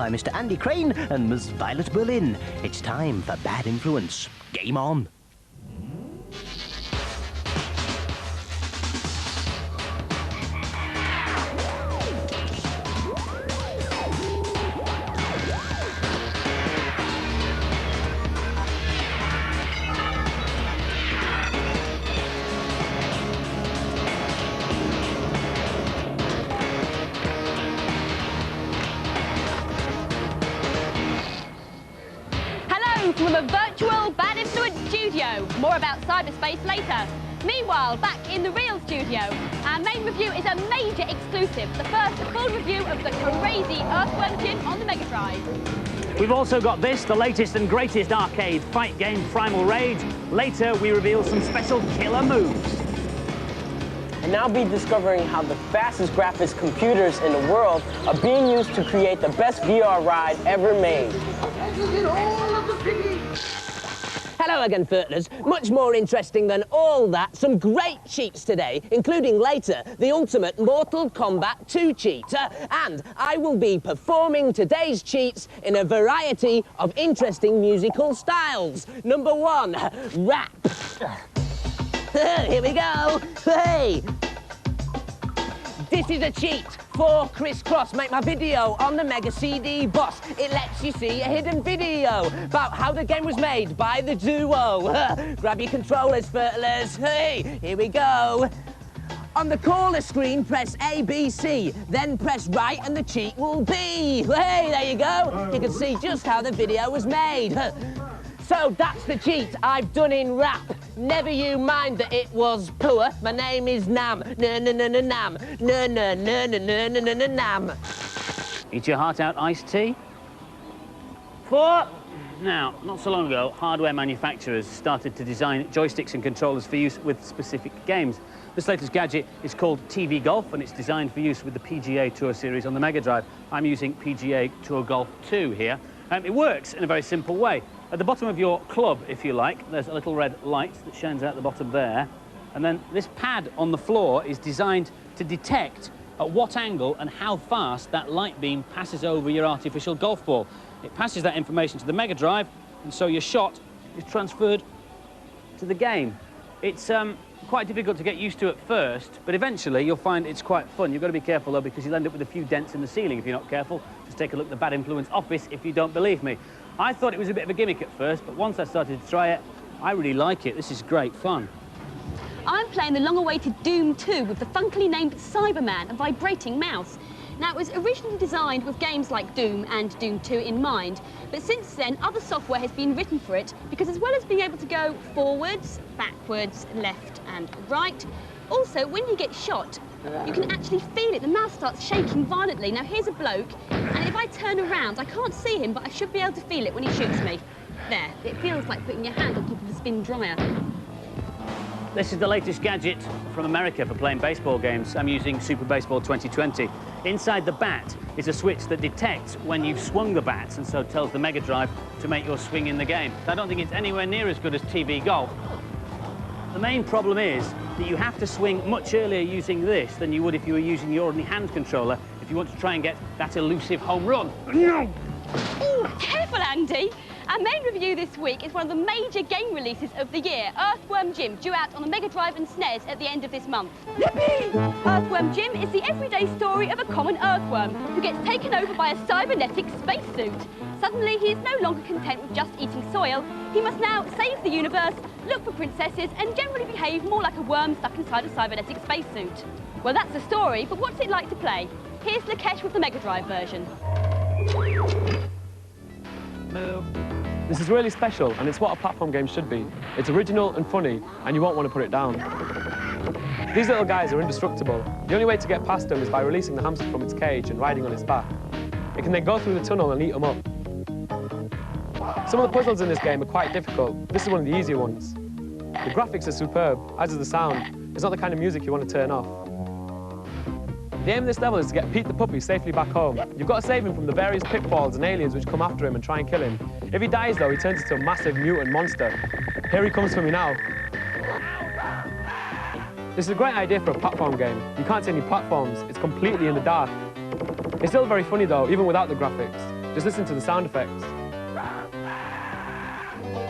by Mr. Andy Crane and Ms. Violet Berlin. It's time for Bad Influence. Game on. From a virtual Bad Influence studio. More about cyberspace later. Meanwhile, back in the real studio, our main review is a major exclusive, the first full review of the crazy Earthworm Jim on the Mega Drive. We've also got this, the latest and greatest arcade fight game, Primal Rage. Later, we reveal some special killer moves. And now be discovering how the fastest graphics computers in the world are being used to create the best VR ride ever made. Hello again, Furtlers. Much more interesting than all that, some great cheats today, including later the ultimate Mortal Kombat 2 cheat. And I will be performing today's cheats in a variety of interesting musical styles. Number 1, rap. Here we go. Hey! This is a cheat for Crisscross. Make my video on the Mega CD Boss. It lets you see a hidden video about how the game was made by the duo. Grab your controllers, Furtlers. Hey, here we go. On the caller screen, press A, B, C, then press right and the cheat will be. Hey, there you go. You can see just how the video was made. So that's the cheat I've done in rap. Never you mind that it was poor. My name is Nam. Nam. Nam. Eat your heart out iced tea. 4. Now, not so long ago, hardware manufacturers started to design joysticks and controllers for use with specific games. This latest gadget is called TV Golf, and it's designed for use with the PGA Tour Series on the Mega Drive. I'm using PGA Tour Golf 2 here. It works in a very simple way. At the bottom of your club, if you like, there's a little red light that shines out the bottom there. And then this pad on the floor is designed to detect at what angle and how fast that light beam passes over your artificial golf ball. It passes that information to the Mega Drive, and so your shot is transferred to the game. It's quite difficult to get used to at first, but eventually you'll find it's quite fun. You've got to be careful, though, because you'll end up with a few dents in the ceiling if you're not careful. Just take a look at the Bad Influence office if you don't believe me. I thought it was a bit of a gimmick at first, but once I started to try it, I really like it. This is great fun. I'm playing the long-awaited Doom 2 with the funkily named Cyberman, a vibrating mouse. Now, it was originally designed with games like Doom and Doom 2 in mind, but since then, other software has been written for it, because as well as being able to go forwards, backwards, left and right, also, when you get shot, you can actually feel it. The mouse starts shaking violently. Now, here's a bloke, and if I turn around, I can't see him, but I should be able to feel it when he shoots me. There, it feels like putting your hand on top of a spin dryer. This is the latest gadget from America for playing baseball games. I'm using Super Baseball 2020. Inside the bat is a switch that detects when you've swung the bat, and so tells the Mega Drive to make your swing in the game. I don't think it's anywhere near as good as TV Golf. The main problem is that you have to swing much earlier using this than you would if you were using your ordinary hand controller if you want to try and get that elusive home run. No! Ooh, careful, Andy. Our main review this week is one of the major game releases of the year, Earthworm Jim, due out on the Mega Drive and SNES at the end of this month. Yippee! Earthworm Jim is the everyday story of a common earthworm who gets taken over by a cybernetic spacesuit. Suddenly, he is no longer content with just eating soil. He must now save the universe, look for princesses, and generally behave more like a worm stuck inside a cybernetic spacesuit. Well, that's the story, but what's it like to play? Here's Lakesh with the Mega Drive version. This is really special, and it's what a platform game should be. It's original and funny, and you won't want to put it down. These little guys are indestructible. The only way to get past them is by releasing the hamster from its cage and riding on its back. It can then go through the tunnel and eat them up. Some of the puzzles in this game are quite difficult. This is one of the easier ones. The graphics are superb, as is the sound. It's not the kind of music you want to turn off. The aim of this level is to get Pete the puppy safely back home. You've got to save him from the various pitfalls and aliens which come after him and try and kill him. If he dies, though, he turns into a massive mutant monster. Here he comes for me now. This is a great idea for a platform game. You can't see any platforms. It's completely in the dark. It's still very funny, though, even without the graphics. Just listen to the sound effects.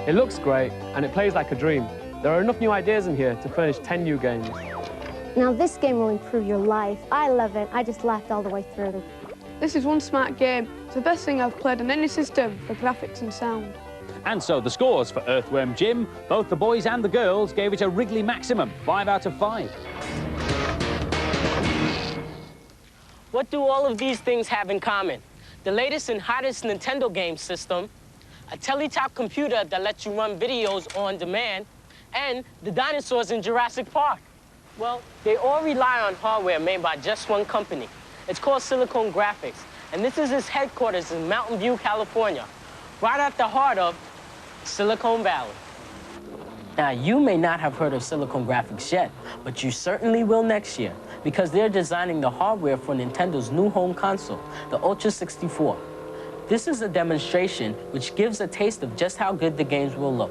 It looks great, and it plays like a dream. There are enough new ideas in here to furnish 10 new games. Now this game will improve your life. I love it. I just laughed all the way through. This is one smart game. It's the best thing I've played on any system for graphics and sound. And so the scores for Earthworm Jim, both the boys and the girls gave it a Wrigley maximum, 5 out of 5. What do all of these things have in common? The latest and hottest Nintendo game system, a teletop computer that lets you run videos on demand, and the dinosaurs in Jurassic Park. Well, they all rely on hardware made by just one company. It's called Silicon Graphics, and this is its headquarters in Mountain View, California, right at the heart of Silicon Valley. Now, you may not have heard of Silicon Graphics yet, but you certainly will next year, because they're designing the hardware for Nintendo's new home console, the Ultra 64. This is a demonstration which gives a taste of just how good the games will look.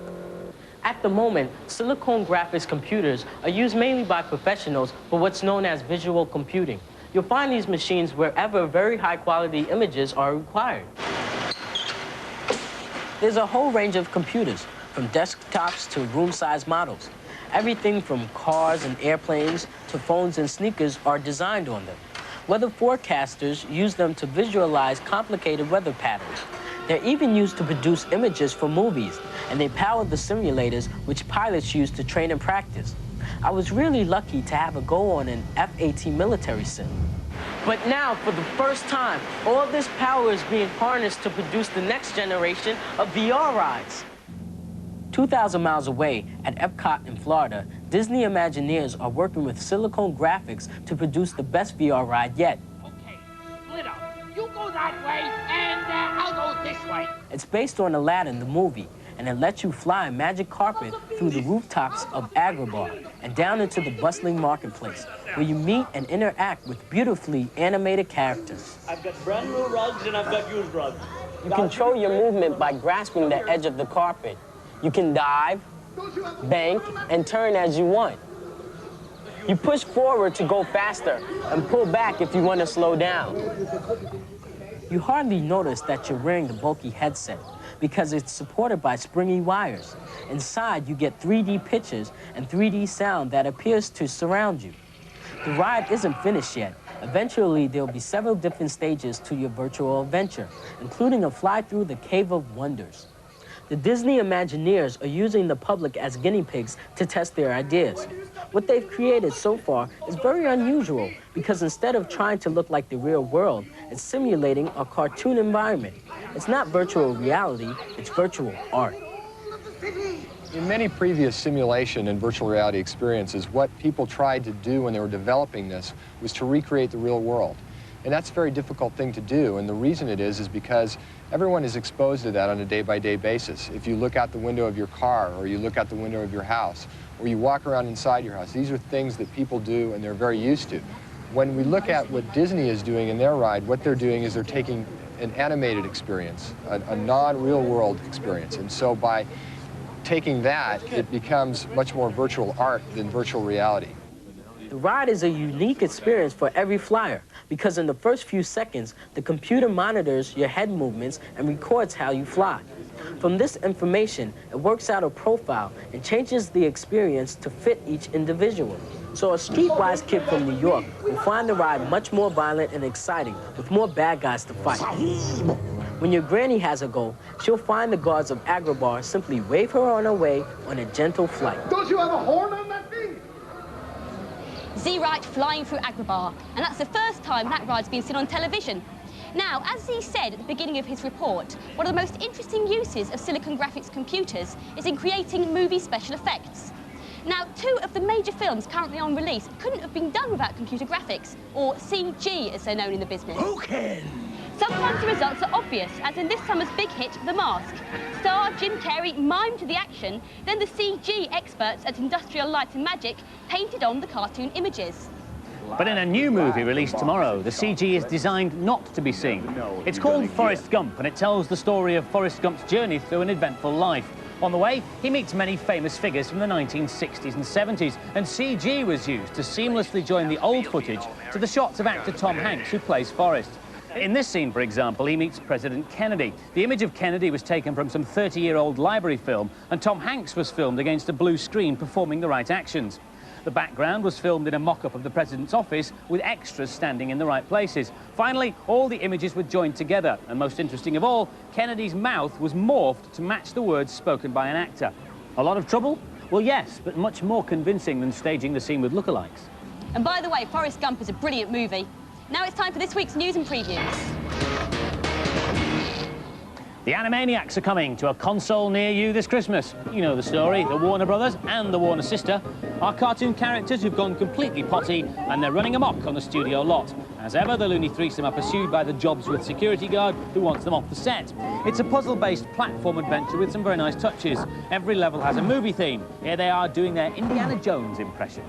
At the moment, Silicon Graphics computers are used mainly by professionals for what's known as visual computing. You'll find these machines wherever very high-quality images are required. There's a whole range of computers, from desktops to room-sized models. Everything from cars and airplanes to phones and sneakers are designed on them. Weather forecasters use them to visualize complicated weather patterns. They're even used to produce images for movies, and they power the simulators which pilots use to train and practice. I was really lucky to have a go on an F-18 military sim. But now, for the first time, all this power is being harnessed to produce the next generation of VR rides. 2,000 miles away at Epcot in Florida, Disney Imagineers are working with Silicon Graphics to produce the best VR ride yet. Okay, split up. You go that way, and I'll go this way. It's based on Aladdin, the movie, and it lets you fly a magic carpet through the rooftops of Agrabah and down into the bustling marketplace, where you meet and interact with beautifully animated characters. I've got brand new rugs and I've got used rugs. You control your movement by grasping the edge of the carpet. You can dive, bank, and turn as you want. You push forward to go faster and pull back if you want to slow down. You hardly notice that you're wearing the bulky headset because it's supported by springy wires. Inside, you get 3D pictures and 3D sound that appears to surround you. The ride isn't finished yet. Eventually, there'll be several different stages to your virtual adventure, including a fly through the Cave of Wonders. The Disney Imagineers are using the public as guinea pigs to test their ideas. What they've created so far is very unusual because instead of trying to look like the real world, it's simulating a cartoon environment. It's not virtual reality, it's virtual art. In many previous simulation and virtual reality experiences, what people tried to do when they were developing this was to recreate the real world. And that's a very difficult thing to do, and the reason it is because everyone is exposed to that on a day-by-day basis. If you look out the window of your car, or you look out the window of your house, or you walk around inside your house, these are things that people do and they're very used to. When we look at what Disney is doing in their ride, what they're doing is they're taking an animated experience, a non-real world experience. And so by taking that, it becomes much more virtual art than virtual reality. The ride is a unique experience for every flyer because in the first few seconds, the computer monitors your head movements and records how you fly. From this information, it works out a profile and changes the experience to fit each individual. So a streetwise kid from New York will find the ride much more violent and exciting with more bad guys to fight. When your granny has a goal, she'll find the guards of Agrabah simply wave her on her way on a gentle flight. Don't you have a horn on that thing? Z-Right flying through Agrabah, and that's the first time that ride's been seen on television. Now, as Z said at the beginning of his report, one of the most interesting uses of Silicon Graphics computers is in creating movie special effects. Now, 2 of the major films currently on release couldn't have been done without computer graphics, or CG as they're known in the business. Okay. Sometimes the results are obvious, as in this summer's big hit, The Mask. Star Jim Carrey mimed the action, then the CG experts at Industrial Light and Magic painted on the cartoon images. But in a new movie released tomorrow, the CG is designed not to be seen. It's called Forrest Gump, and it tells the story of Forrest Gump's journey through an eventful life. On the way, he meets many famous figures from the 1960s and 70s, and CG was used to seamlessly join the old footage to the shots of actor Tom Hanks, who plays Forrest. In this scene, for example, he meets President Kennedy. The image of Kennedy was taken from some 30-year-old library film, and Tom Hanks was filmed against a blue screen performing the right actions. The background was filmed in a mock-up of the president's office with extras standing in the right places. Finally, all the images were joined together, and most interesting of all, Kennedy's mouth was morphed to match the words spoken by an actor. A lot of trouble? Well, yes, but much more convincing than staging the scene with lookalikes. And by the way, Forrest Gump is a brilliant movie. Now it's time for this week's news and previews. The Animaniacs are coming to a console near you this Christmas. You know the story, the Warner Brothers and the Warner sister are cartoon characters who've gone completely potty and they're running amok on the studio lot. As ever, the Looney Threesome are pursued by the Jobsworth security guard who wants them off the set. It's a puzzle-based platform adventure with some very nice touches. Every level has a movie theme. Here they are doing their Indiana Jones impression.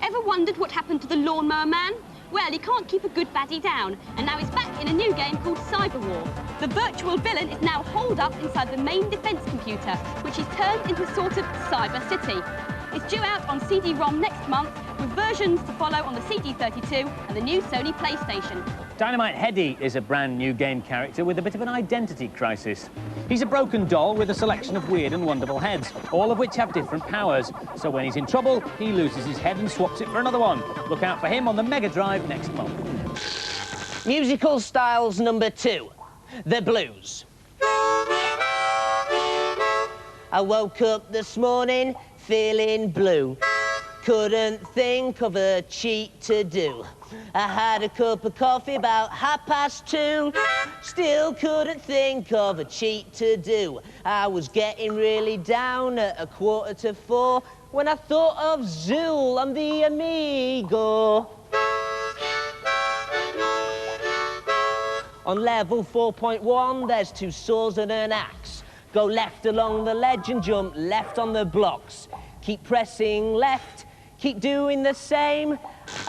Ever wondered what happened to the Lawnmower Man? Well, he can't keep a good baddie down, and now he's back in a new game called Cyber War. The virtual villain is now holed up inside the main defence computer, which is turned into a sort of cyber city. It's due out on CD-ROM next month, with versions to follow on the CD32 and the new Sony PlayStation. Dynamite Heady is a brand new game character with a bit of an identity crisis. He's a broken doll with a selection of weird and wonderful heads, all of which have different powers. So when he's in trouble, he loses his head and swaps it for another one. Look out for him on the Mega Drive next month. Musical styles number 2, the blues. I woke up this morning feeling blue. Couldn't think of a cheat to do. I had a cup of coffee about 2:30. Still couldn't think of a cheat to do. I was getting really down at 3:45 when I thought of Zool on the Amigo. On level 4.1, there's 2 saws and an axe. Go left along the ledge and jump left on the blocks. Keep pressing left, keep doing the same,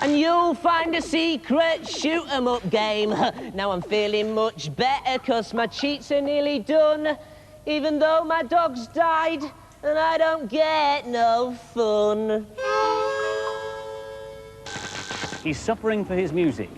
and you'll find a secret shoot-'em-up game. Now I'm feeling much better, 'cause my cheats are nearly done, even though my dog's died, and I don't get no fun. He's suffering for his music,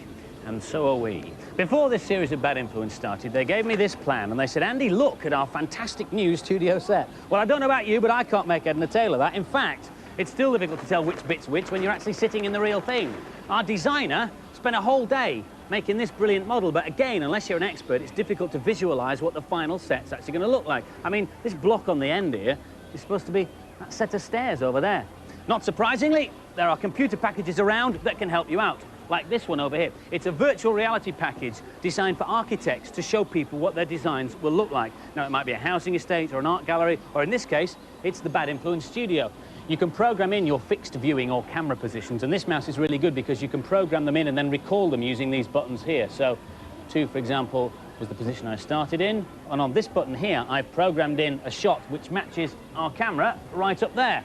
and so are we. Before this series of Bad Influence started, they gave me this plan, and they said, Andy, look at our fantastic new studio set. Well, I don't know about you, but I can't make head and a tail of that. In fact, it's still difficult to tell which bit's which when you're actually sitting in the real thing. Our designer spent a whole day making this brilliant model, but again, unless you're an expert, it's difficult to visualise what the final set's actually going to look like. I mean, this block on the end here is supposed to be that set of stairs over there. Not surprisingly, there are computer packages around that can help you out, like this one over here. It's a virtual reality package designed for architects to show people what their designs will look like. Now, it might be a housing estate or an art gallery, or in this case, it's the Bad Influence studio. You can program in your fixed viewing or camera positions, and this mouse is really good because you can program them in and then recall them using these buttons here. So 2, for example, was the position I started in, and on this button here, I programmed in a shot which matches our camera right up there.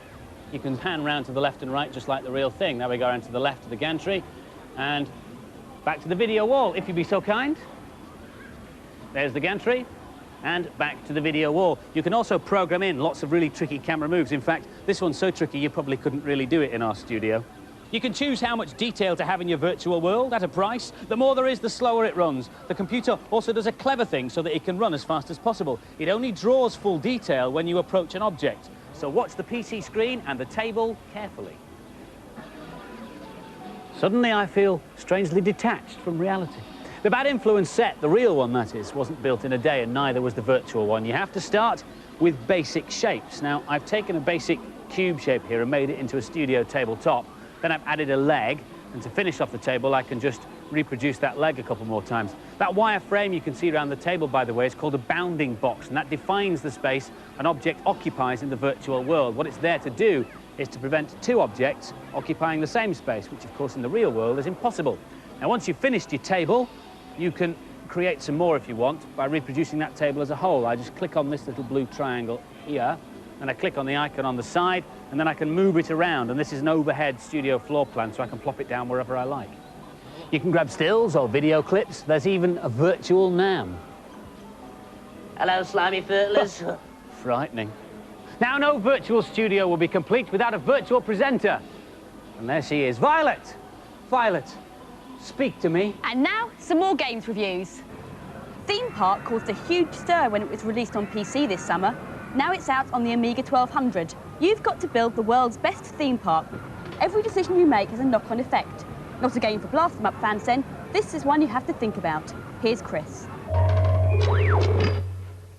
You can pan round to the left and right just like the real thing. There we go, around to the left of the gantry, and back to the video wall, if you'd be so kind. There's the gantry, and back to the video wall. You can also program in lots of really tricky camera moves. In fact, this one's so tricky you probably couldn't really do it in our studio. You can choose how much detail to have in your virtual world at a price. The more there is, the slower it runs. The computer also does a clever thing so that it can run as fast as possible. It only draws full detail when you approach an object. So watch the PC screen and the table carefully. Suddenly I feel strangely detached from reality. The Bad Influence set, the real one that is, wasn't built in a day, and neither was the virtual one. You have to start with basic shapes. Now, I've taken a basic cube shape here and made it into a studio tabletop. Then I've added a leg, and to finish off the table, I can just reproduce that leg a couple more times. That wire frame you can see around the table, by the way, is called a bounding box, and that defines the space an object occupies in the virtual world. What it's there to do is to prevent 2 objects occupying the same space, which, of course, in the real world is impossible. Now, once you've finished your table, you can create some more if you want by reproducing that table as a whole. I just click on this little blue triangle here, and I click on the icon on the side, and then I can move it around. And this is an overhead studio floor plan, so I can plop it down wherever I like. You can grab stills or video clips. There's even a virtual Nam. Hello, slimy furtlers. Frightening. Now, no virtual studio will be complete without a virtual presenter. And there she is, Violet. Violet, Speak to me. And now, some more games reviews. Theme Park caused a huge stir when it was released on PC this summer. Now it's out on the Amiga 1200. You've got to build the world's best theme park. Every decision you make has a knock-on effect. Not a game for Blast 'em Up fans then. This is one you have to think about. Here's Chris.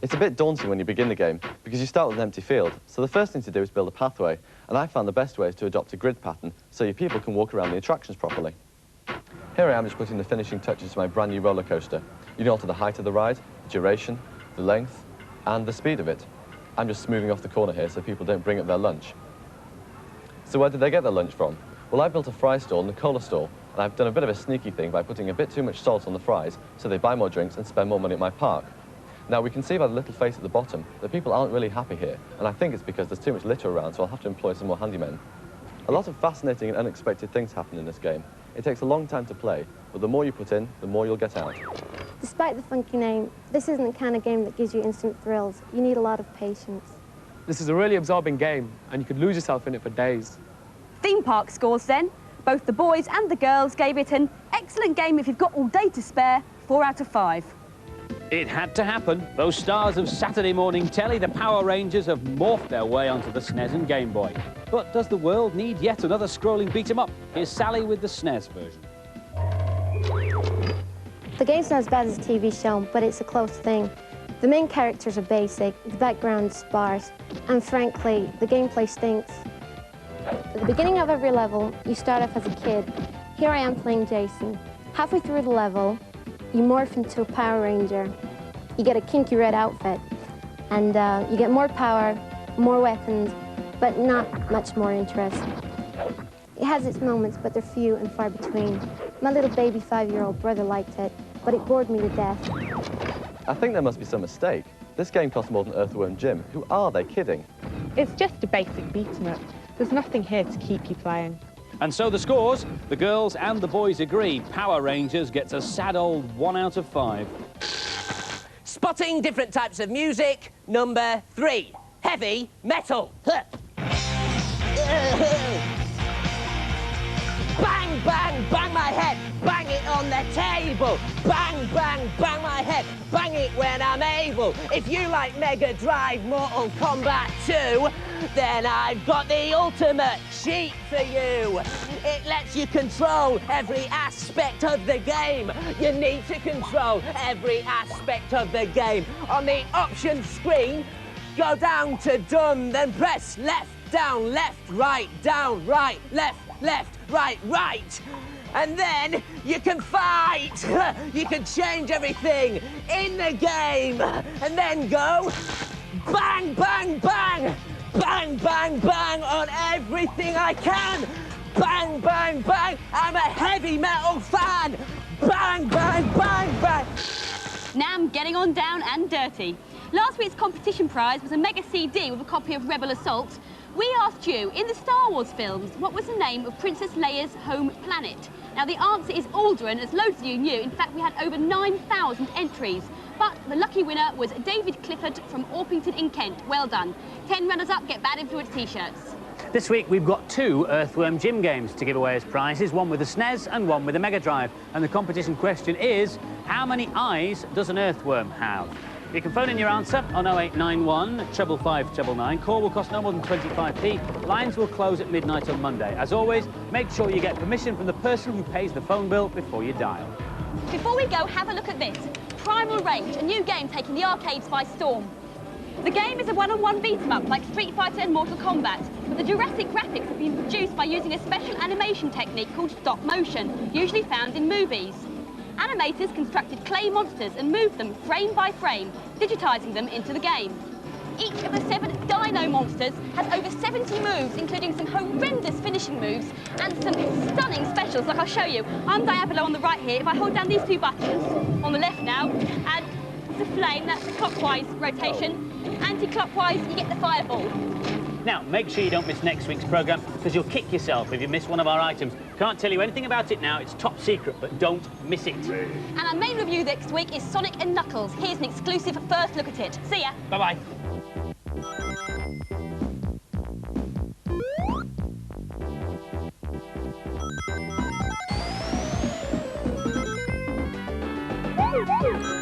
It's a bit daunting when you begin the game because you start with an empty field. So the first thing to do is build a pathway. And I found the best way is to adopt a grid pattern so your people can walk around the attractions properly. Here I am just putting the finishing touches to my brand new roller coaster. You can alter the height of the ride, the duration, the length, and the speed of it. I'm just smoothing off the corner here so people don't bring up their lunch. So where did they get their lunch from? Well, I built a fry stall and a cola stall, and I've done a bit of a sneaky thing by putting a bit too much salt on the fries so they buy more drinks and spend more money at my park. Now, we can see by the little face at the bottom that people aren't really happy here, and I think it's because there's too much litter around, so I'll have to employ some more handymen. A lot of fascinating and unexpected things happen in this game. It takes a long time to play, but the more you put in, the more you'll get out. Despite the funky name, this isn't the kind of game that gives you instant thrills. You need a lot of patience. This is a really absorbing game, and you could lose yourself in it for days. Theme Park scores then. Both the boys and the girls gave it an excellent game if you've got all day to spare, 4 out of 5. It had to happen. Those stars of Saturday morning telly, the Power Rangers, have morphed their way onto the SNES and Game Boy. But does the world need yet another scrolling beat-em-up? Here's Sally with the SNES version. The game's not as bad as a TV show, but it's a close thing. The main characters are basic, the background is sparse, and frankly, the gameplay stinks. At the beginning of every level, you start off as a kid. Here I am playing Jason. Halfway through the level, you morph into a Power Ranger. You get a kinky red outfit, and you get more power, more weapons, but not much more interest. It has its moments, but they're few and far between. My little baby 5-year-old brother liked it, but it bored me to death. I think there must be some mistake. This game costs more than Earthworm Jim. Who are they kidding? It's just a basic beat-em-up. There's nothing here to keep you playing. And so the scores, the girls and the boys agree. Power Rangers gets a sad old 1 out of 5. Spotting different types of music, number 3, heavy metal. Bang, bang, bang my head, bang it on the table. Bang, bang, bang my head, bang it when I'm able. If you like Mega Drive Mortal Kombat 2, then I've got the ultimate cheat for you. It lets you control every aspect of the game. You need to control every aspect of the game. On the options screen, go down to done, then press left, down, down, right, left, right, right. And then you can fight. You can change everything in the game. And then go bang, bang, bang. Bang, bang, bang on everything I can. Bang, bang, bang. I'm a heavy metal fan. Bang, bang, bang, bang. Now I'm getting on down and dirty. Last week's competition prize was a Mega CD with a copy of Rebel Assault. We asked you, in the Star Wars films, what was the name of Princess Leia's home planet? Now, the answer is Alderaan, as loads of you knew. In fact, we had over 9,000 entries. But the lucky winner was David Clifford from Orpington in Kent. Well done. 10 runners-up get Bad Influence T-shirts. This week we've got 2 Earthworm Jim games to give away as prizes, one with a SNES and one with a Mega Drive. And the competition question is, how many eyes does an earthworm have? You can phone in your answer on 0891 555 999. Call will cost no more than 25p. Lines will close at midnight on Monday. As always, make sure you get permission from the person who pays the phone bill before you dial. Before we go, have a look at this. Primal Range, a new game taking the arcades by storm. The game is a one-on-one beat-em-up like Street Fighter and Mortal Kombat, but the Jurassic graphics have been produced by using a special animation technique called stop motion, usually found in movies. Animators constructed clay monsters and moved them frame by frame, digitising them into the game. Each of the 7 dino monsters has over 70 moves, including some horrendous finishing moves and some stunning specials, like I'll show you. I'm Diablo on the right here. If I hold down these 2 buttons, on the left now, and it's a flame, that's the clockwise rotation. Anti-clockwise, you get the fireball. Now, make sure you don't miss next week's programme, because you'll kick yourself if you miss one of our items. Can't tell you anything about it now, it's top secret, but don't miss it. And our main review next week is Sonic and Knuckles. Here's an exclusive first look at it. See ya. Bye-bye. Woo!